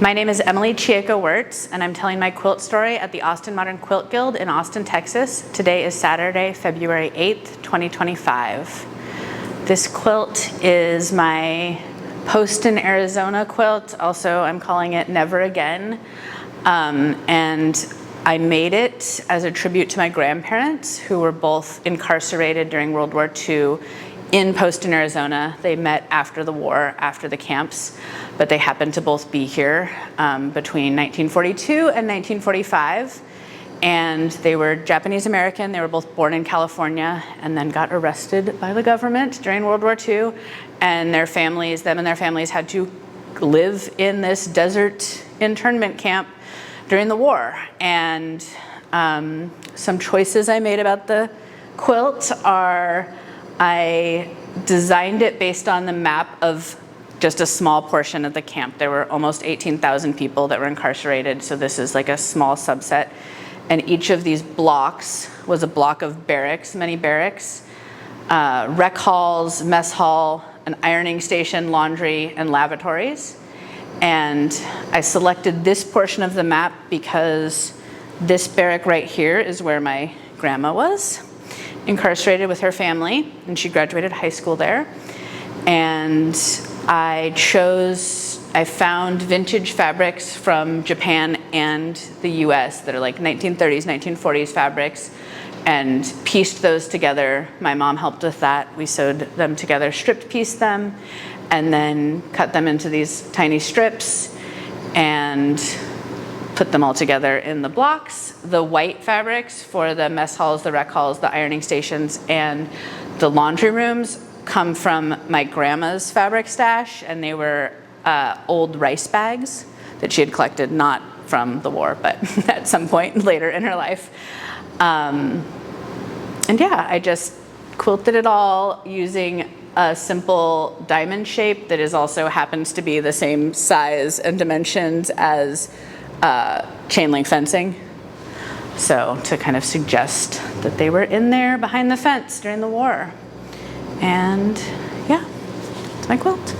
My name is Emily Chiyeko Weerts, and I'm telling my quilt story at the Austin Modern Quilt Guild in Austin, Texas. Today is Saturday, February 8th, 2025. This quilt is my Poston, Arizona quilt. Also, I'm calling it Never Again. And I made it as a tribute to my grandparents, who were both incarcerated during World War II in Poston, Arizona. They met after the war, after the camps, but they happened to both be here between 1942 and 1945. And they were Japanese American. They were both born in California and then got arrested by the government during World War II. And their families, them and their families, had to live in this desert internment camp during the war. And some choices I made about the quilt are, I designed it based on the map of just a small portion of the camp. There were almost 18,000 people that were incarcerated, so this is like a small subset. And each of these blocks was a block of barracks, many barracks, rec halls, mess hall, an ironing station, laundry, and lavatories. And I selected this portion of the map because this barrack right here is where my grandma was, incarcerated with her family, and she graduated high school there. And I found vintage fabrics from Japan and the US that are like 1930s, 1940s fabrics, and pieced those together. My mom helped with that. We sewed them together, stripped pieced them, and then cut them into these tiny strips and put them all together in the blocks. The white fabrics for the mess halls, the rec halls, the ironing stations, and the laundry rooms come from my grandma's fabric stash, and they were old rice bags that she had collected, not from the war, but at some point later in her life. And yeah, I just quilted it all using a simple diamond shape that also happens to be the same size and dimensions as chain link fencing. So to kind of suggest that they were in there behind the fence during the war. And yeah, it's my quilt.